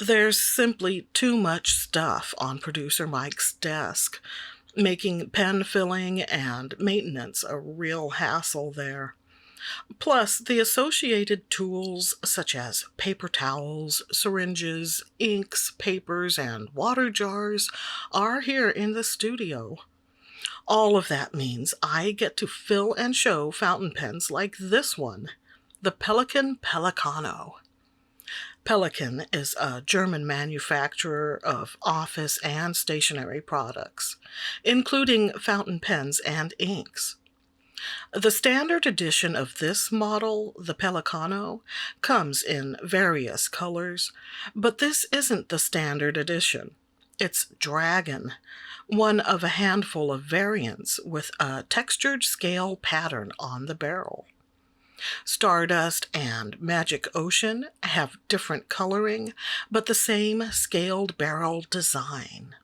There's simply too much stuff on producer Mike's desk, making pen filling and maintenance a real hassle there. Plus, the associated tools such as paper towels, syringes, inks, papers, and water jars are here in the studio. All of that means I get to fill and show fountain pens like this one, the Pelikan Pelikano. Pelikan is a German manufacturer of office and stationery products, including fountain pens and inks. The standard edition of this model, the Pelikano, comes in various colors, but this isn't the standard edition. It's Dragon, one of a handful of variants with a textured scale pattern on the barrel. Stardust and Magic Ocean have different coloring, but the same scaled barrel design.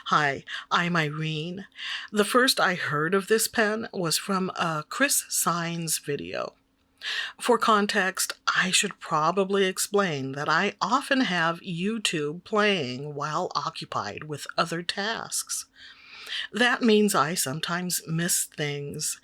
Hi, I'm Irene. The first I heard of this pen was from a Chris Signs video. For context, I should probably explain that I often have YouTube playing while occupied with other tasks. That means I sometimes miss things,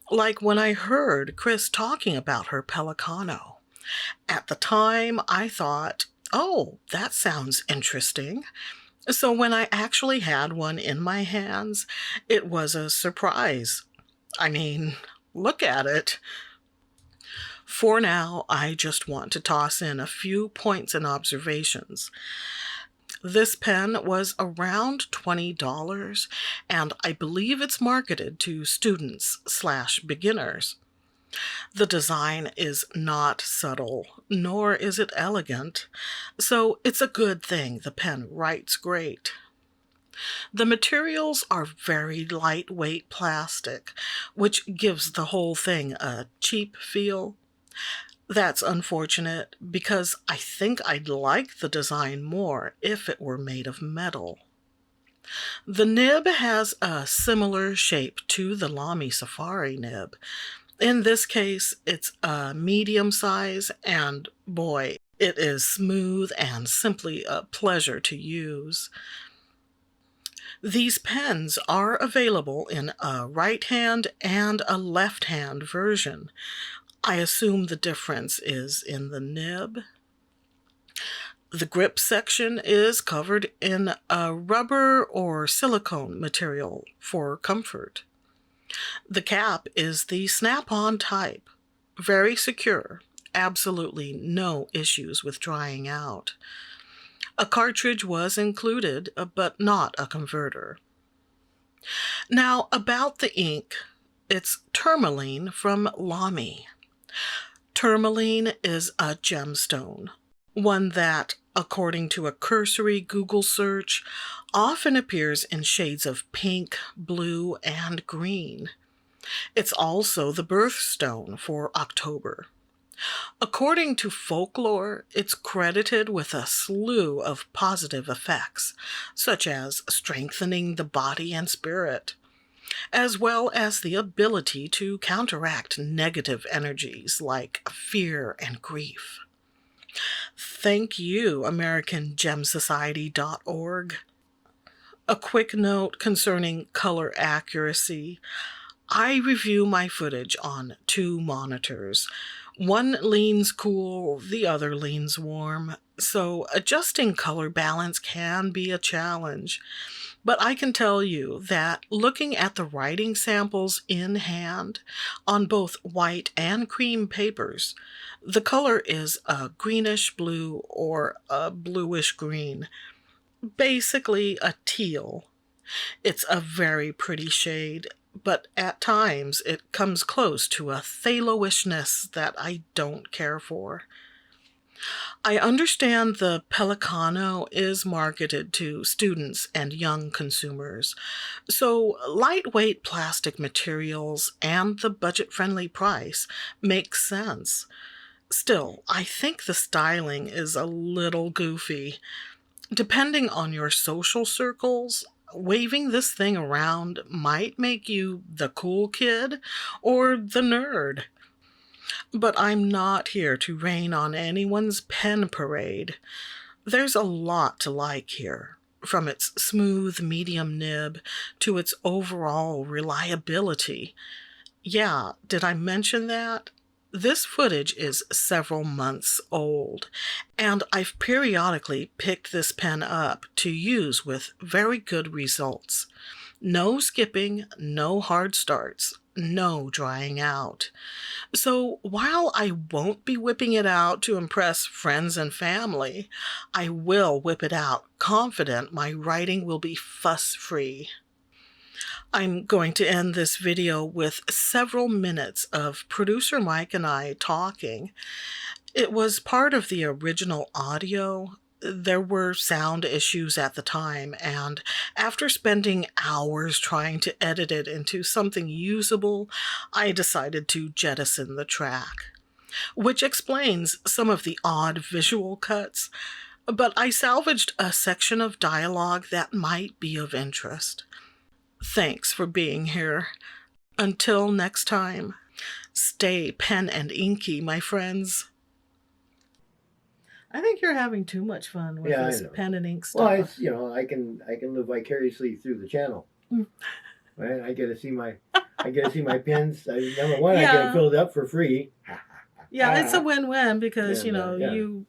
like when I heard Chris talking about her Pelikano. At the time, I thought, oh, that sounds interesting. So when I actually had one in my hands, it was a surprise. I mean, look at it. For now, I just want to toss in a few points and observations. This pen was around $20, and I believe it's marketed to students/beginners. The design is not subtle, nor is it elegant, so it's a good thing the pen writes great. The materials are very lightweight plastic, which gives the whole thing a cheap feel. That's unfortunate because I think I'd like the design more if it were made of metal. The nib has a similar shape to the Lamy Safari nib. In this case, it's a medium size, and boy, it is smooth and simply a pleasure to use. These pens are available in a right-hand and a left-hand version. I assume the difference is in the nib. The grip section is covered in a rubber or silicone material for comfort. The cap is the snap-on type, very secure, absolutely no issues with drying out. A cartridge was included, but not a converter. Now, about the ink, it's tourmaline from Lamy. Tourmaline is a gemstone, one that, according to a cursory Google search, often appears in shades of pink, blue, and green. It's also the birthstone for October. According to folklore, it's credited with a slew of positive effects, such as strengthening the body and spirit, as well as the ability to counteract negative energies like fear and grief. Thank you, AmericanGemSociety.org. A quick note concerning color accuracy. I review my footage on 2 monitors. One leans cool, the other leans warm, so adjusting color balance can be a challenge. But I can tell you that looking at the writing samples in hand on both white and cream papers, the color is a greenish blue or a bluish green, basically a teal. It's a very pretty shade, but at times it comes close to a phthaloishness that I don't care for. I understand the Pelikano is marketed to students and young consumers, so lightweight plastic materials and the budget-friendly price make sense. Still, I think the styling is a little goofy. Depending on your social circles, waving this thing around might make you the cool kid or the nerd. But I'm not here to rain on anyone's pen parade. There's a lot to like here, from its smooth medium nib to its overall reliability. Yeah, did I mention that? This footage is several months old, and I've periodically picked this pen up to use with very good results. No skipping, no hard starts, no drying out. So while I won't be whipping it out to impress friends and family, I will whip it out confident my writing will be fuss-free. I'm going to end this video with several minutes of producer Mike and I talking. It was part of the original audio. There were sound issues at the time, and after spending hours trying to edit it into something usable, I decided to jettison the track, which explains some of the odd visual cuts, but I salvaged a section of dialogue that might be of interest. Thanks for being here. Until next time, stay pen and inky, my friends. I think you're having too much fun with this pen and ink stuff. Well, it's, I can live vicariously through the channel. Right? I get to see my pens. Number one, I get it filled up for free. Yeah, it's a win-win because you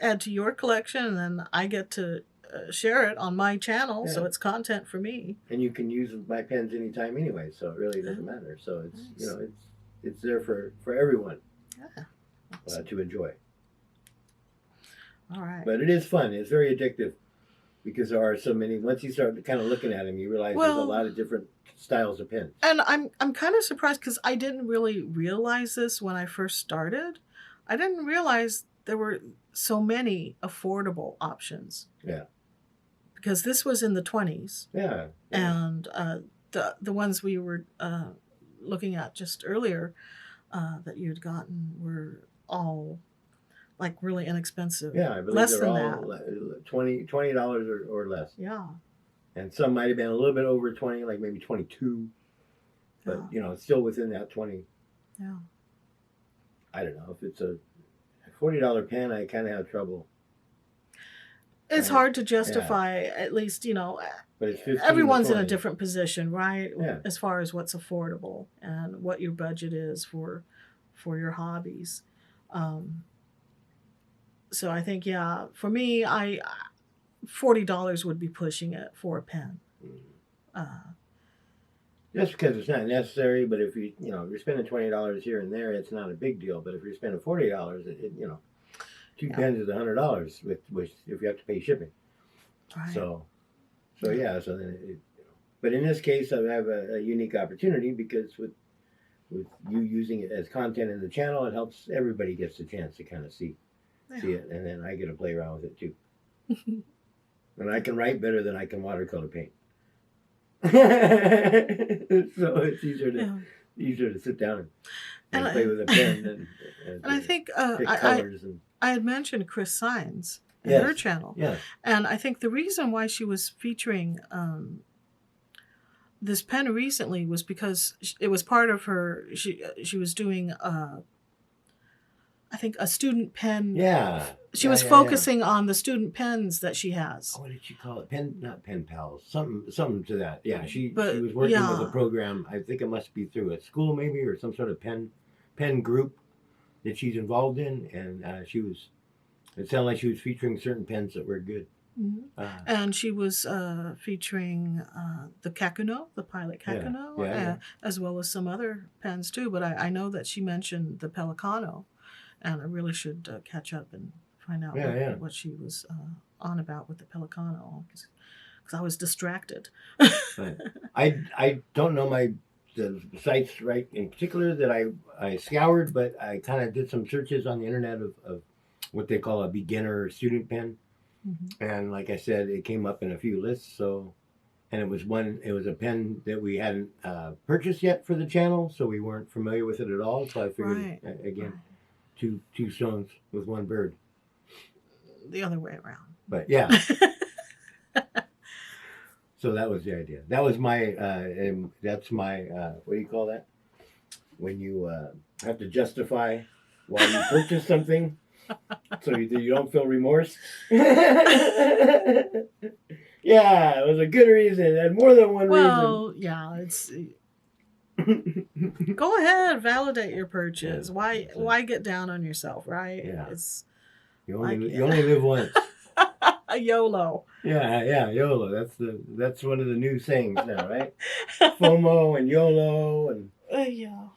add to your collection, and then I get to share it on my channel, so it's content for me. And you can use my pens anytime anyway, so it really doesn't matter. So it's it's there for everyone to enjoy. All right. But it is fun. It's very addictive because there are so many. Once you start kind of looking at them, you realize there's a lot of different styles of pens. And I'm kind of surprised because I didn't really realize this when I first started. I didn't realize there were so many affordable options. Yeah. Because this was in the 20s. Yeah. And the ones we were looking at just earlier that you'd gotten were all like really inexpensive. Yeah, I believe less they're than all that. $20 or less. Yeah. And some might have been a little bit over 20, like maybe 22. But, it's still within that 20. Yeah. I don't know. If it's a $40 pen, I kind of have trouble. It's hard to justify, at least, but it's everyone's in a different position, right? Yeah. As far as what's affordable and what your budget is for your hobbies. So I think, for me, $40 would be pushing it for a pen. Just because it's not necessary, but if you're spending $20 here and there, it's not a big deal. But if you're spending $40, two pens is $100 with if you have to pay shipping. Right. So then but in this case, I have a unique opportunity because with you using it as content in the channel, it helps everybody gets the chance to kind of see it, and then I get to play around with it too. And I can write better than I can watercolor paint. So it's easier to sit down and play with a pen and I think pick colors I had mentioned Chris Signs in her channel. Yeah. And I think the reason why she was featuring this pen recently was because it was part of her, she was doing, I think, a student pen. Yeah. She was focusing on the student pens that she has. Oh, what did she call it? Not pen pals. Something to that. Yeah, she was working with a program. I think it must be through a school maybe or some sort of pen group that she's involved in, and it sounded like she was featuring certain pens that were good. Mm-hmm. And she was featuring the Kakuno, the Pilot Kakuno, as well as some other pens too. But I know that she mentioned the Pelikano, and I really should catch up and find out what she was on about with the Pelikano, because I was distracted. I don't know the sites right in particular that I scoured, but I kind of did some searches on the internet of what they call a beginner student pen. Mm-hmm. And like I said, it came up in a few lists. And it was a pen that we hadn't purchased yet for the channel, so we weren't familiar with it at all. So I figured, again, two stones with one bird. The other way around. But yeah. So that was the idea. That was my, that's my, what do you call that? When you have to justify why you purchase something. So you don't feel remorse? Yeah, it was a good reason, and more than one Well, yeah, it's reason. go ahead, validate your purchase. Yeah, Why get down on yourself, right? Yeah. It's You like only live once. a YOLO. Yeah, YOLO. That's one of the new sayings now, right? FOMO and YOLO and Yeah.